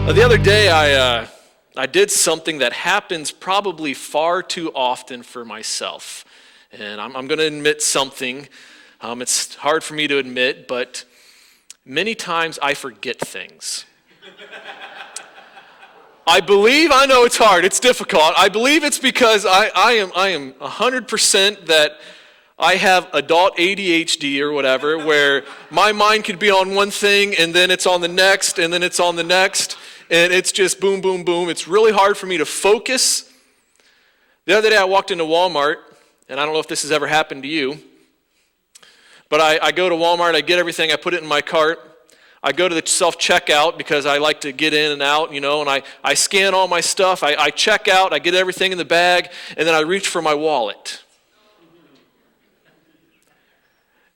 The other day, I did something that happens probably far too often for myself. And I'm going to admit something. It's hard for me to admit, but many times I forget things. I know it's hard, it's difficult. I believe it's because I am 100% that I have adult ADHD or whatever, where my mind could be on one thing and then it's on the next and then it's on the next. And it's just boom, boom, boom. It's really hard for me to focus. The other day I walked into Walmart, and I don't know if this has ever happened to you, but I go to Walmart, I get everything, I put it in my cart. I go to the self-checkout because I like to get in and out, and I scan all my stuff. I check out, I get everything in the bag, and then I reach for my wallet.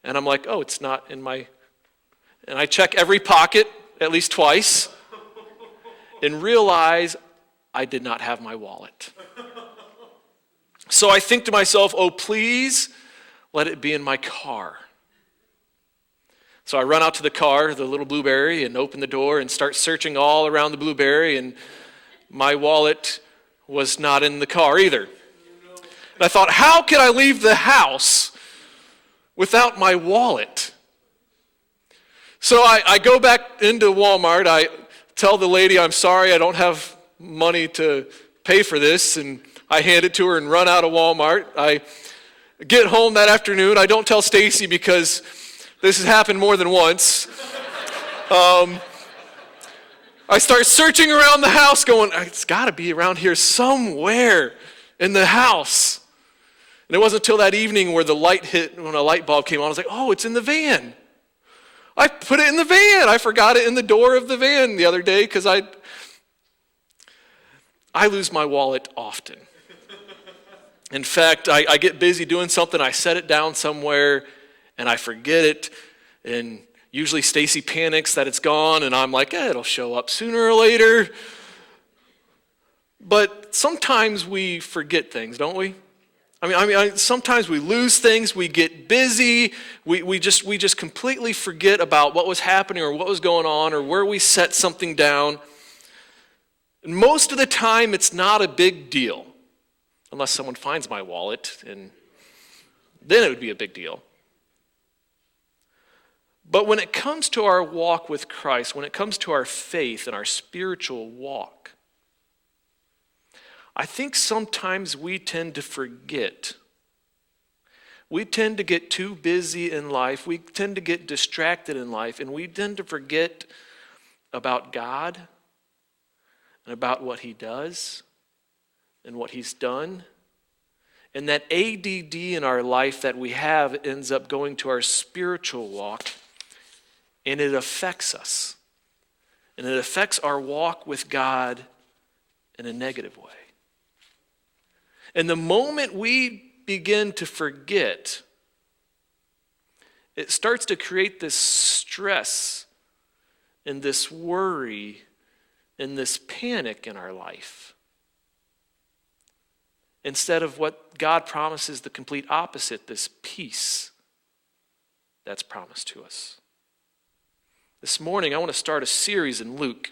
And I'm like, oh, it's not in my... And I check every pocket at least twice. And realize I did not have my wallet. So I think to myself, oh, please let it be in my car. So I run out to the car, the little Blueberry, and open the door and start searching all around the Blueberry, and my wallet was not in the car either. And I thought, how can I leave the house without my wallet? So I go back into Walmart, I tell the lady, I'm sorry, I don't have money to pay for this, and I hand it to her and run out of Walmart. I get home that afternoon. I don't tell Stacy because this has happened more than once. I start searching around the house going, it's got to be around here somewhere in the house. And it wasn't until that evening where the light hit, when a light bulb came on, I was like, oh, it's in the van. I put it in the van. I forgot it in the door of the van the other day because I lose my wallet often. In fact, I get busy doing something, I set it down somewhere, and I forget it, and usually Stacy panics that it's gone, and I'm like, it'll show up sooner or later. But sometimes we forget things, don't we? I mean, sometimes we lose things, we get busy, we just completely forget about what was happening or what was going on or where we set something down. And most of the time, it's not a big deal, unless someone finds my wallet, and then it would be a big deal. But when it comes to our walk with Christ, when it comes to our faith and our spiritual walk, I think sometimes we tend to forget. We tend to get too busy in life. We tend to get distracted in life, and we tend to forget about God and about what He does and what He's done. And that ADD in our life that we have ends up going to our spiritual walk, and it affects us. And it affects our walk with God in a negative way. And the moment we begin to forget, it starts to create this stress and this worry and this panic in our life. Instead of what God promises, the complete opposite, this peace that's promised to us. This morning, I want to start a series in Luke.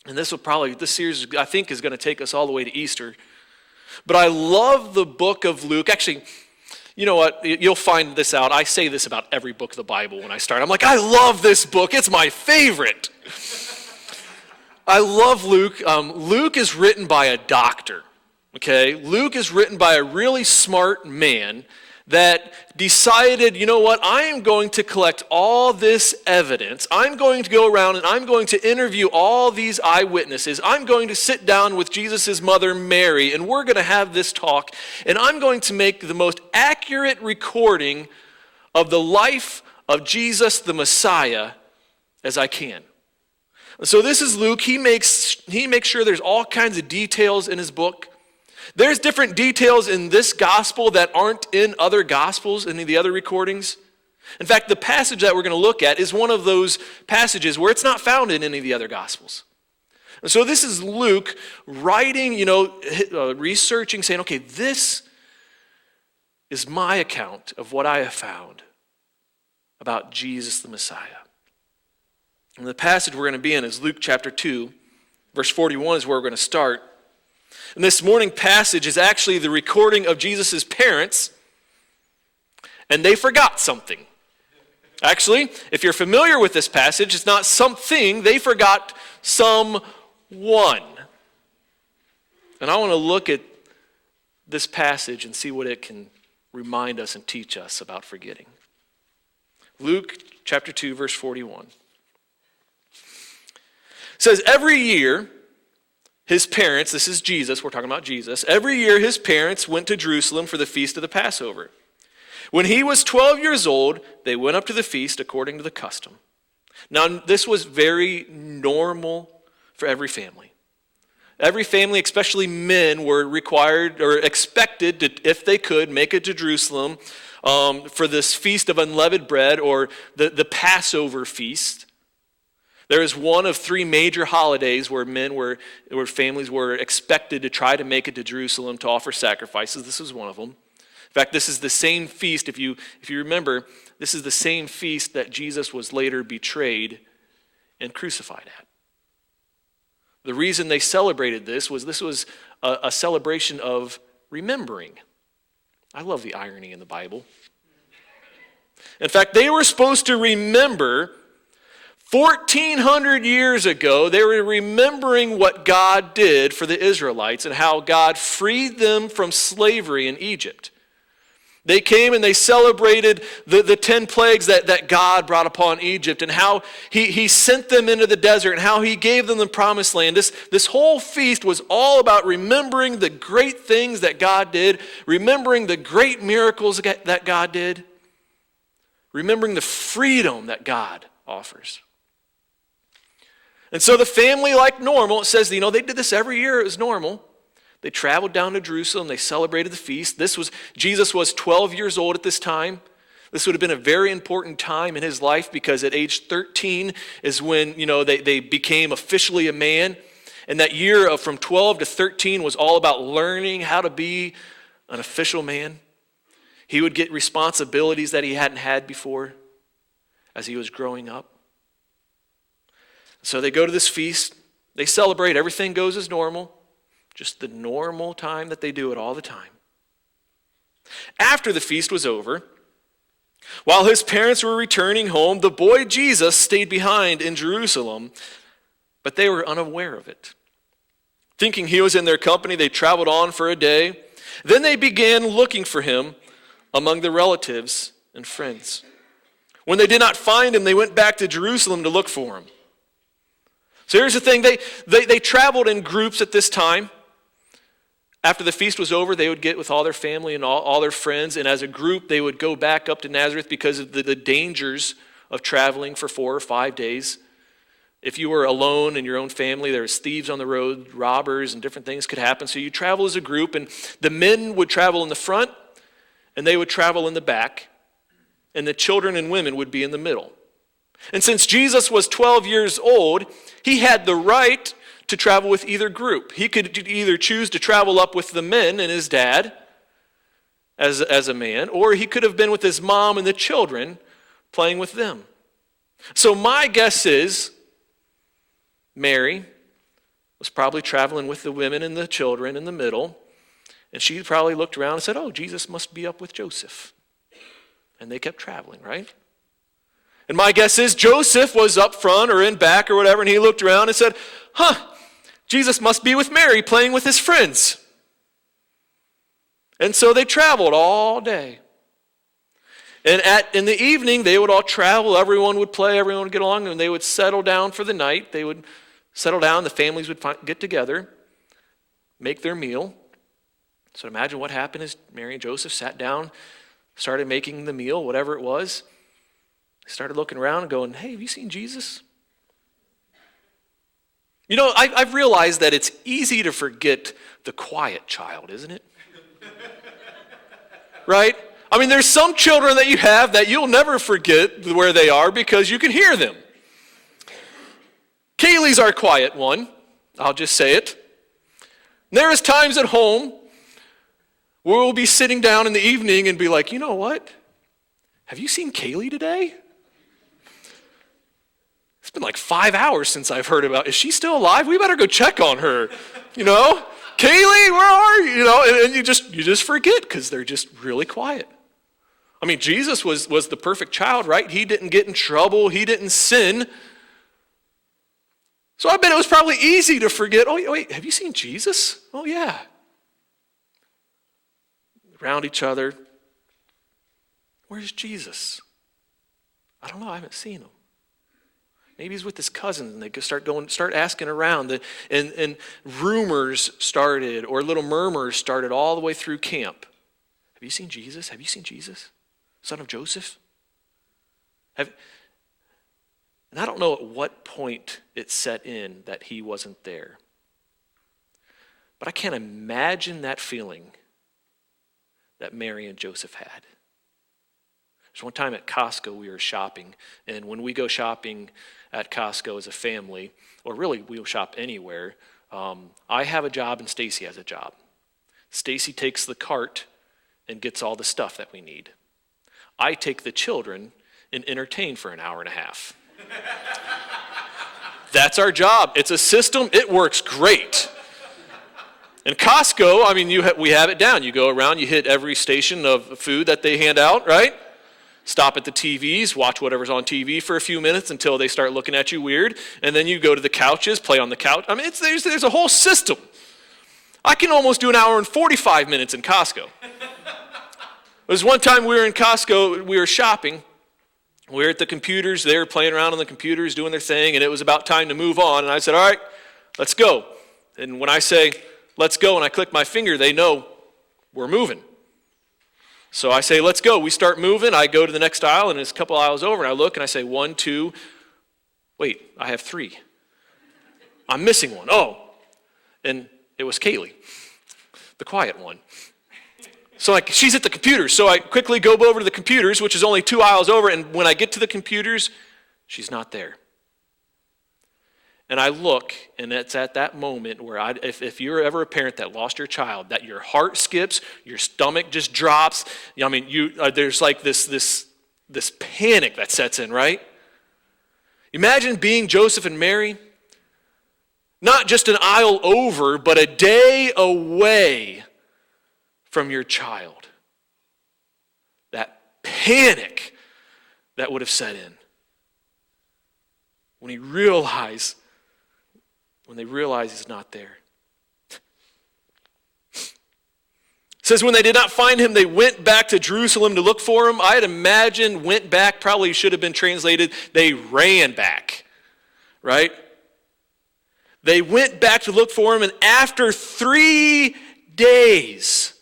And this series, I think, is going to take us all the way to Easter. But I love the book of Luke. Actually, you know what? You'll find this out. I say this about every book of the Bible when I start. I'm like, I love this book. It's my favorite. I love Luke. Luke is written by a doctor. Okay? Luke is written by a really smart man that decided, you know what, I am going to collect all this evidence. I'm going to go around and I'm going to interview all these eyewitnesses. I'm going to sit down with Jesus' mother, Mary, and we're going to have this talk. And I'm going to make the most accurate recording of the life of Jesus, the Messiah, as I can. So this is Luke. He makes sure there's all kinds of details in his book. There's different details in this gospel that aren't in other gospels, any of the other recordings. In fact, the passage that we're going to look at is one of those passages where it's not found in any of the other gospels. And so this is Luke writing, researching, saying, okay, this is my account of what I have found about Jesus the Messiah. And the passage we're going to be in is Luke chapter 2, Verse 41 is where we're going to start. And this morning passage is actually the recording of Jesus' parents, and they forgot something. Actually, if you're familiar with this passage, it's not something, they forgot someone. And I want to look at this passage and see what it can remind us and teach us about forgetting. Luke chapter 2, verse 41. It says, every year, his parents, this is Jesus, we're talking about Jesus, every year his parents went to Jerusalem for the feast of the Passover. When he was 12 years old, they went up to the feast according to the custom. Now, this was very normal for every family. Every family, especially men, were required or expected to, if they could, make it to Jerusalem for this feast of unleavened bread, or the Passover feast. There is one of three major holidays where families were expected to try to make it to Jerusalem to offer sacrifices. This was one of them. In fact, this is the same feast, if you remember, this is the same feast that Jesus was later betrayed and crucified at. The reason they celebrated this was a celebration of remembering. I love the irony in the Bible. In fact, they were supposed to remember 1,400 years ago, they were remembering what God did for the Israelites and how God freed them from slavery in Egypt. They came and they celebrated the 10 plagues that God brought upon Egypt, and how he sent them into the desert, and how he gave them the promised land. This whole feast was all about remembering the great things that God did, remembering the great miracles that God did, remembering the freedom that God offers. And so the family, like normal, it says, they did this every year, it was normal. They traveled down to Jerusalem. They celebrated the feast. Jesus was 12 years old at this time. This would have been a very important time in his life, because at age 13 is when, they became officially a man. And that year from 12 to 13 was all about learning how to be an official man. He would get responsibilities that he hadn't had before as he was growing up. So they go to this feast. They celebrate. Everything goes as normal. Just the normal time that they do it all the time. After the feast was over, while his parents were returning home, the boy Jesus stayed behind in Jerusalem, but they were unaware of it. Thinking he was in their company, they traveled on for a day. Then they began looking for him among the relatives and friends. When they did not find him, they went back to Jerusalem to look for him. So here's the thing, they traveled in groups at this time. After the feast was over, they would get with all their family and all their friends, and as a group, they would go back up to Nazareth because of the dangers of traveling for 4 or 5 days. If you were alone in your own family, there was thieves on the road, robbers, and different things could happen. So you travel as a group, and the men would travel in the front, and they would travel in the back, and the children and women would be in the middle. And since Jesus was 12 years old, he had the right to travel with either group. He could either choose to travel up with the men and his dad as a man, or he could have been with his mom and the children playing with them. So my guess is Mary was probably traveling with the women and the children in the middle, and she probably looked around and said, "Oh, Jesus must be up with Joseph." And they kept traveling, right? And my guess is Joseph was up front or in back or whatever, and he looked around and said, Jesus must be with Mary playing with his friends. And so they traveled all day. And in the evening, they would all travel. Everyone would play. Everyone would get along. And they would settle down for the night. They would settle down. The families would get together, make their meal. So imagine what happened is Mary and Joseph sat down, started making the meal, whatever it was. They started looking around and going, "Hey, have you seen Jesus?" I've realized that it's easy to forget the quiet child, isn't it? Right? I mean, there's some children that you have that you'll never forget where they are because you can hear them. Kaylee's our quiet one. I'll just say it. There is times at home where we'll be sitting down in the evening and be like, "You know what? Have you seen Kaylee today?" It's been like 5 hours since I've heard about, is she still alive? We better go check on her, you know? Kaylee, where are you? You know, and you just forget because they're just really quiet. I mean, Jesus was the perfect child, right? He didn't get in trouble. He didn't sin. So I bet it was probably easy to forget, oh, wait, have you seen Jesus? Oh, yeah. Around each other. Where's Jesus? I don't know. I haven't seen him. Maybe he's with his cousins, and they start asking around, and rumors started, or little murmurs started all the way through camp. Have you seen Jesus? Have you seen Jesus, son of Joseph? And I don't know at what point it set in that he wasn't there, but I can't imagine that feeling that Mary and Joseph had. There's one time at Costco we were shopping, and when we go shopping at Costco as a family, or really we'll shop anywhere, I have a job and Stacy has a job. Stacy takes the cart and gets all the stuff that we need. I take the children and entertain for an hour and a half. That's our job. It's a system. It works great. In Costco, I mean, we have it down. You go around, you hit every station of food that they hand out, right? Stop at the TVs, watch whatever's on TV for a few minutes until they start looking at you weird, and then you go to the couches, play on the couch. I mean, there's a whole system. I can almost do an hour and 45 minutes in Costco. There was one time we were in Costco, we were shopping. We were at the computers, they were playing around on the computers, doing their thing, and it was about time to move on. And I said, all right, let's go. And when I say, let's go, and I click my finger, they know we're moving. So I say, let's go. We start moving. I go to the next aisle, and it's a couple aisles over, and I look, and I say, 1, 2, wait, I have 3. I'm missing one. Oh, and it was Kaylee, the quiet one. So she's at the computers, so I quickly go over to the computers, which is only 2 aisles over, and when I get to the computers, she's not there. And I look, and it's at that moment where if you're ever a parent that lost your child, that your heart skips, your stomach just drops. I mean, there's like this panic that sets in, right? Imagine being Joseph and Mary, not just an aisle over, but a day away from your child. That panic that would have set in when they realize he's not there. It says when they did not find him, they went back to Jerusalem to look for him. I'd imagine went back probably should have been translated, they ran back, right? They went back to look for him, and after 3 days,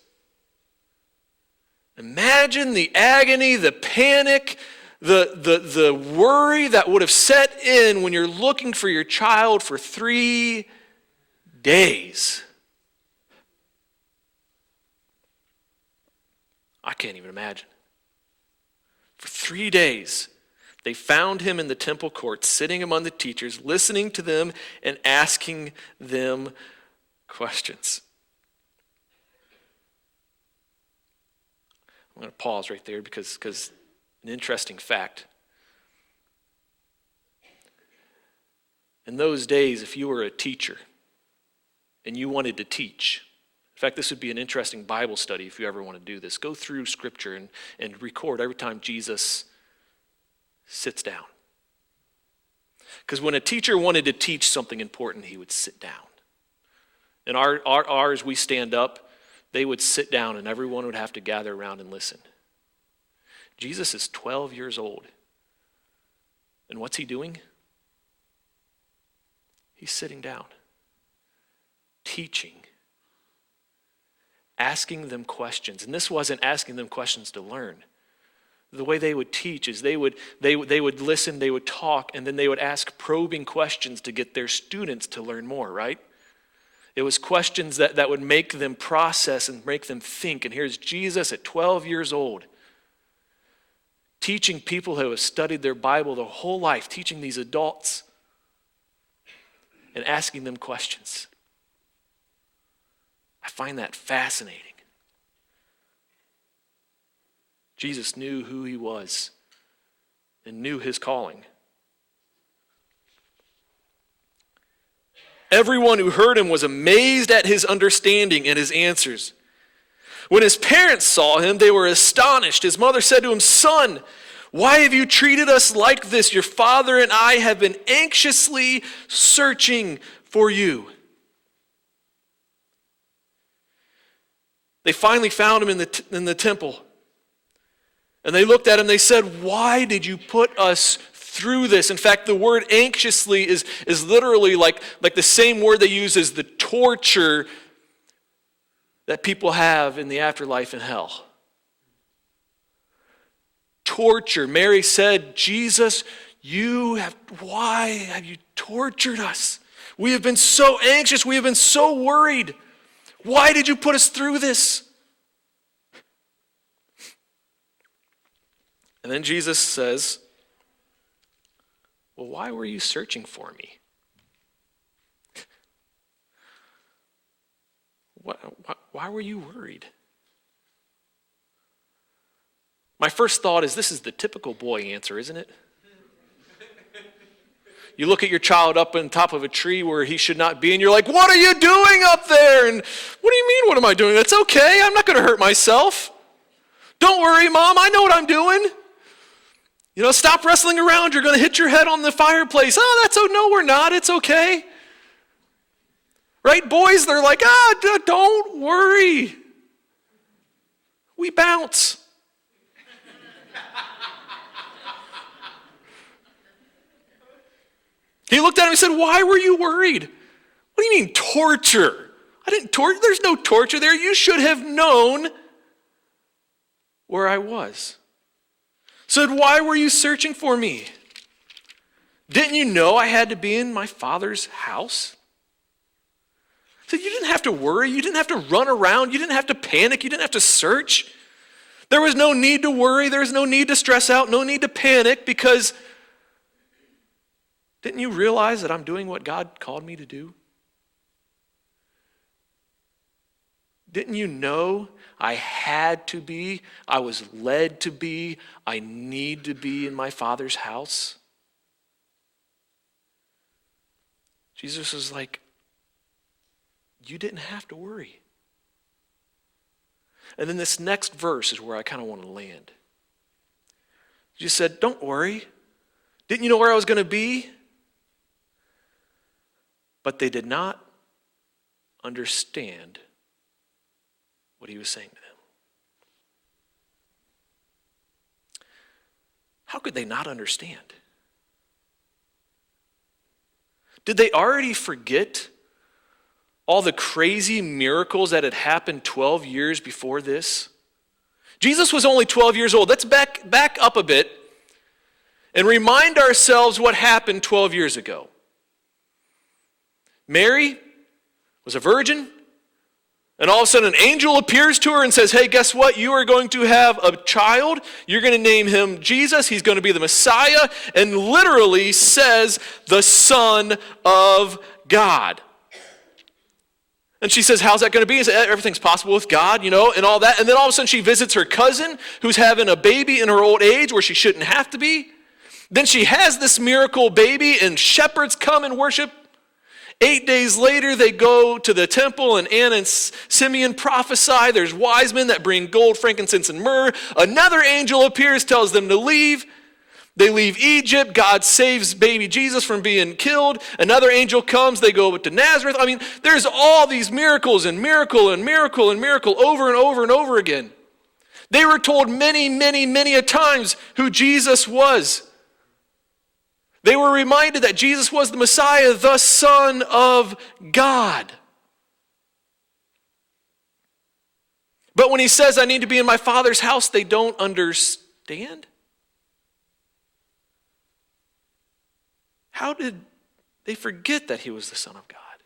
imagine the agony, the panic, the worry that would have set in when you're looking for your child for 3 days. I can't even imagine. For 3 days, they found him in the temple courts, sitting among the teachers, listening to them and asking them questions. I'm going to pause right there because an interesting fact. In those days, if you were a teacher and you wanted to teach, in fact, this would be an interesting Bible study if you ever want to do this. Go through Scripture and record every time Jesus sits down. Because when a teacher wanted to teach something important, he would sit down. In ours, we stand up. They would sit down, and everyone would have to gather around and listen. Jesus is 12 years old. And what's he doing? He's sitting down, teaching, asking them questions. And this wasn't asking them questions to learn. The way they would teach is they would listen, they would talk, and then they would ask probing questions to get their students to learn more, right? It was questions that would make them process and make them think. And here's Jesus at 12 years old, teaching people who have studied their Bible their whole life, teaching these adults and asking them questions. I find that fascinating. Jesus knew who he was and knew his calling. Everyone who heard him was amazed at his understanding and his answers. When his parents saw him, they were astonished. His mother said to him, "Son, why have you treated us like this? Your father and I have been anxiously searching for you." They finally found him in the temple. And they looked at him, they said, "Why did you put us through this?" In fact, the word anxiously is literally like the same word they use as the torture that people have in the afterlife in hell. Torture. Mary said, "Jesus, why have you tortured us? We have been so anxious. We have been so worried. Why did you put us through this?" And then Jesus says, "Well, why were you searching for me? Why were you worried?" My first thought is this is the typical boy answer, isn't it? You look at your child up on top of a tree where he should not be, and you're like, "What are you doing up there?" And "What do you mean, what am I doing? That's okay. I'm not going to hurt myself. Don't worry, Mom. I know what I'm doing. Stop wrestling around. You're going to hit your head on the fireplace." "Oh, no, we're not. It's okay." Right? Boys, they're like, don't worry. We bounce. He looked at him and said, "Why were you worried?" "What do you mean torture? I didn't torture. There's no torture there. You should have known where I was." Said, "Why were you searching for me? Didn't you know I had to be in my Father's house?" Said, "You didn't have to worry. You didn't have to run around. You didn't have to panic. You didn't have to search. There was no need to worry. There was no need to stress out, no need to panic, because didn't you realize that I'm doing what God called me to do? Didn't you know I had to be, I was led to be, I need to be in my Father's house?" Jesus was like, you didn't have to worry. And then this next verse is where I kind of want to land. Jesus said, "Don't worry. Didn't you know where I was going to be?" But they did not understand what he was saying to them. How could they not understand? Did they already forget all the crazy miracles that had happened 12 years before this? Jesus was only 12 years old. Let's back up a bit and remind ourselves what happened 12 years ago. Mary was a virgin, and all of a sudden an angel appears to her and says, "Hey, guess what? You are going to have a child. You're going to name him Jesus. He's going to be the Messiah," and literally says, "the Son of God." And she says, "How's that going to be?" He said, "Everything's possible with God, and all that." And then all of a sudden she visits her cousin who's having a baby in her old age where she shouldn't have to be. Then she has this miracle baby, and shepherds come and worship. 8 days later, they go to the temple, and Anna and Simeon prophesy. There's wise men that bring gold, frankincense, and myrrh. Another angel appears, tells them to leave. They leave Egypt. God saves baby Jesus from being killed. Another angel comes. They go to Nazareth. I mean, there's all these miracles and miracle and miracle and miracle over and over and over again. They were told many, many, many a times who Jesus was. They were reminded that Jesus was the Messiah, the Son of God. But when he says, "I need to be in my Father's house," they don't understand. How did they forget that he was the Son of God?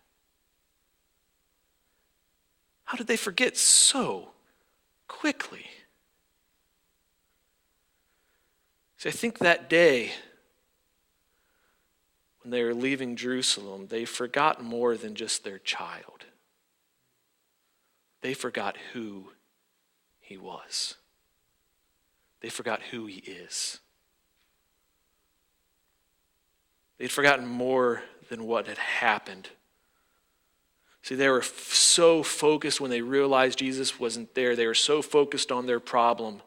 How did they forget so quickly? See, I think that day, when they were leaving Jerusalem, they forgot more than just their child. They forgot who he was. They forgot who he is. They'd forgotten more than what had happened See, they were so focused when they realized Jesus wasn't there. They were so focused on their problem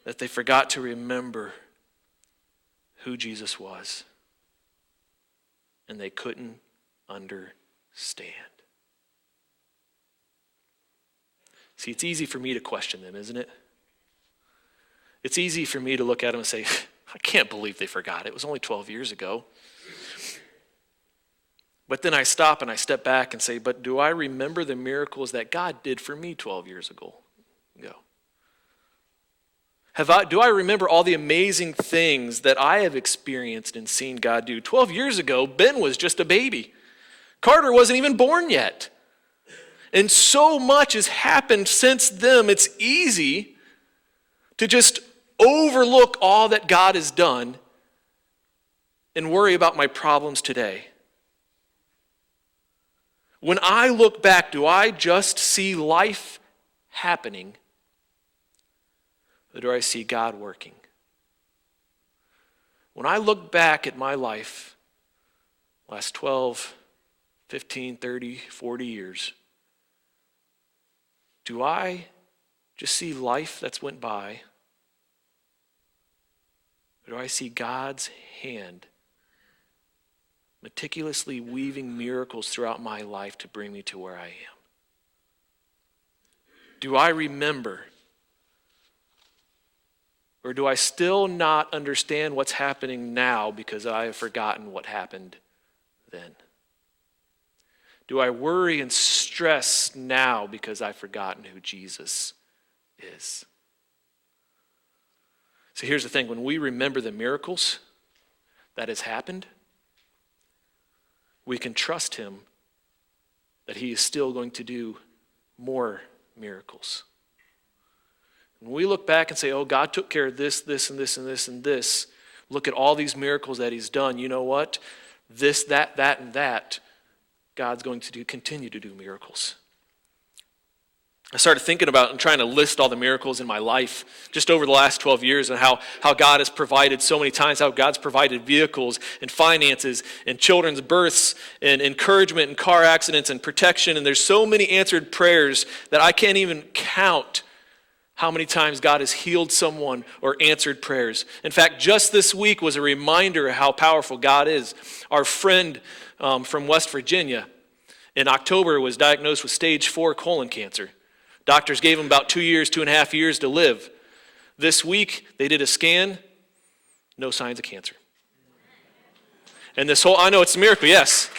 that they forgot to remember who Jesus was. And they couldn't understand. See, it's easy for me to question them, isn't it? It's easy for me to look at them and say, I can't believe they forgot. It was only 12 years ago. But then I stop and I step back and say, but do I remember the miracles that God did for me 12 years ago? Do I remember all the amazing things that I have experienced and seen God do? 12 years ago, Ben was just a baby. Carter wasn't even born yet. And so much has happened since then, it's easy to just overlook all that God has done and worry about my problems today. When I look back, do I just see life happening? Or do I see God working? When I look back at my life, last 12, 15, 30, 40 years, do I just see life that's went by? Or do I see God's hand meticulously weaving miracles throughout my life to bring me to where I am? Do I remember? Or do I still not understand what's happening now because I have forgotten what happened then? Do I worry and stress now because I've forgotten who Jesus is? So here's the thing. When we remember the miracles that has happened, we can trust him that he is still going to do more miracles. When we look back and say, oh, God took care of this, this, and this, and this, and this, look at all these miracles that he's done. You know what? This, that, and that, God's going to continue to do miracles. I started thinking about and trying to list all the miracles in my life just over the last 12 years and how God has provided so many times, how God's provided vehicles and finances and children's births and encouragement in car accidents and protection. And there's so many answered prayers that I can't even count how many times God has healed someone or answered prayers. In fact, just this week was a reminder of how powerful God is. Our friend from West Virginia in October was diagnosed with stage 4 colon cancer. Doctors gave him about 2.5 years to live. This week, they did a scan, no signs of cancer. And I know it's a miracle, yes.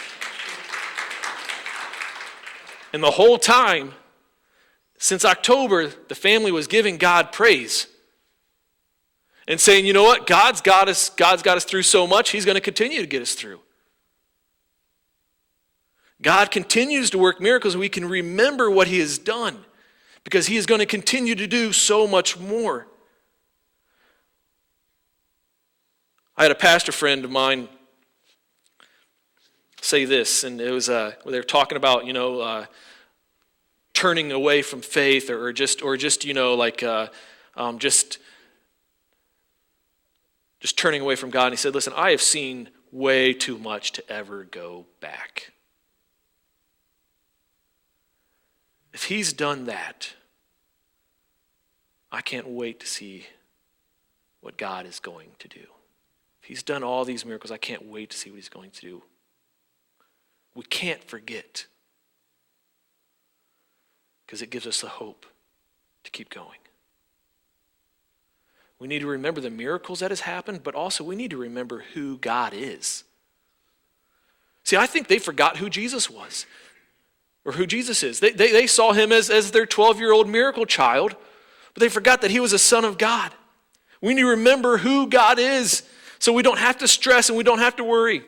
And the whole time, since October, the family was giving God praise and saying, you know what, God's got us through so much, he's going to continue to get us through. God continues to work miracles, and we can remember what he has done because he is going to continue to do so much more. I had a pastor friend of mine say this, and it was they were talking about, turning away from faith, or just turning away from God. And he said, listen, I have seen way too much to ever go back. If he's done that, I can't wait to see what God is going to do. If he's done all these miracles, I can't wait to see what he's going to do. We can't forget, because it gives us the hope to keep going. We need to remember the miracles that has happened, but also we need to remember who God is. See, I think they forgot who Jesus was, or who Jesus is. They saw him as their 12-year-old miracle child, but they forgot that he was a son of God. We need to remember who God is so we don't have to stress and we don't have to worry.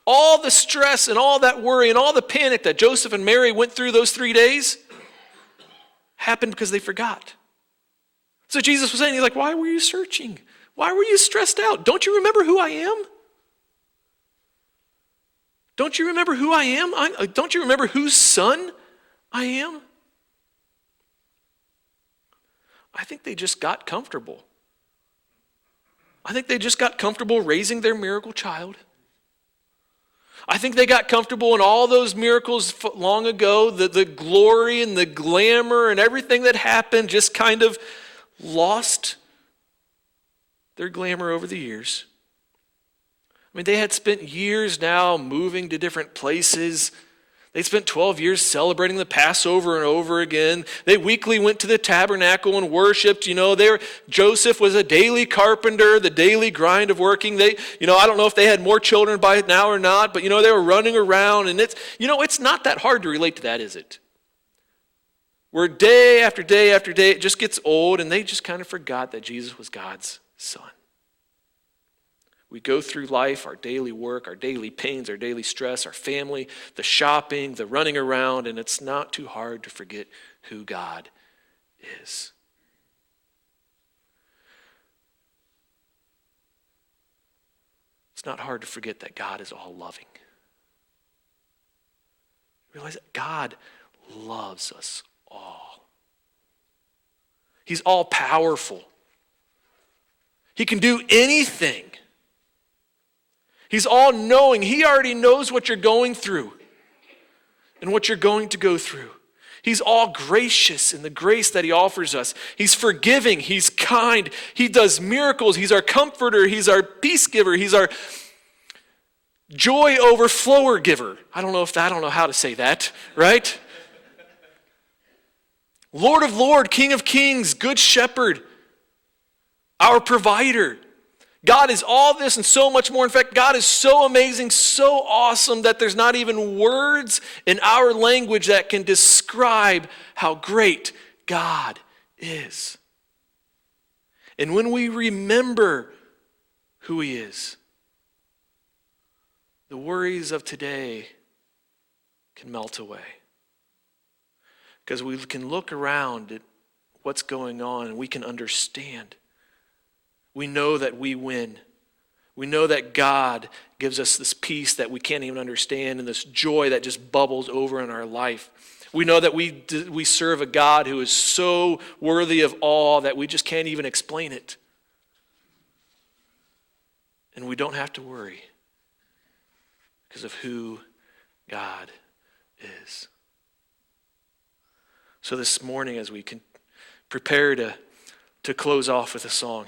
All the stress and all that worry and all the panic that Joseph and Mary went through those 3 days happened because they forgot. So Jesus was saying, he's like, why were you searching? Why were you stressed out? Don't you remember who I am? Don't you remember who I am? Don't you remember whose son I am? I think they just got comfortable. I think they just got comfortable raising their miracle child. I think they got comfortable in all those miracles long ago. The glory and the glamour and everything that happened just kind of lost their glamour over the years. I mean, they had spent years now moving to different places. They spent 12 years celebrating the Passover and over again. They weekly went to the tabernacle and worshiped. Joseph was a daily carpenter, the daily grind of working. I don't know if they had more children by now or not, but they were running around. And it's not that hard to relate to that, is it? Where day after day after day, it just gets old, and they just kind of forgot that Jesus was God's Son. We go through life, our daily work, our daily pains, our daily stress, our family, the shopping, the running around, and it's not too hard to forget who God is. It's not hard to forget that God is all loving. Realize that God loves us all. He's all powerful. He can do anything. He's all knowing. He already knows what you're going through and what you're going to go through. He's all gracious in the grace that he offers us. He's forgiving. He's kind. He does miracles. He's our comforter. He's our peace giver. He's our joy overflower giver. I don't know how to say that, right? Lord of Lords, King of Kings, Good Shepherd, our provider. God is all this and so much more. In fact, God is so amazing, so awesome that there's not even words in our language that can describe how great God is. And when we remember who he is, the worries of today can melt away. Because we can look around at what's going on and we can understand. We know that we win. We know that God gives us this peace that we can't even understand and this joy that just bubbles over in our life. We know that we serve a God who is so worthy of awe that we just can't even explain it. And we don't have to worry because of who God is. So this morning, as we can prepare to close off with a song,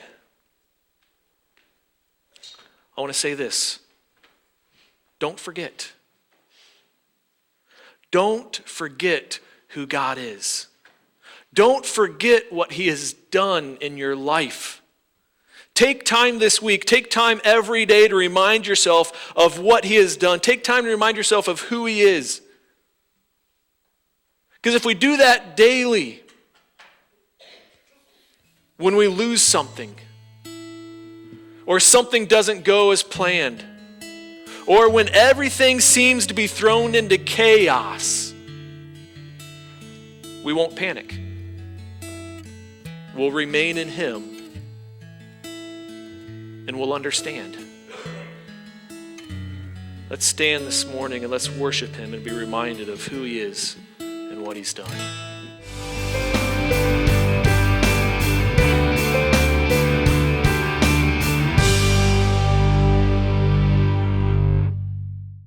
I want to say this. Don't forget. Don't forget who God is. Don't forget what he has done in your life. Take time this week. Take time every day to remind yourself of what he has done. Take time to remind yourself of who he is. Because if we do that daily, when we lose something, or something doesn't go as planned, or when everything seems to be thrown into chaos, we won't panic. We'll remain in him, and we'll understand. Let's stand this morning and let's worship him and be reminded of who he is and what he's done.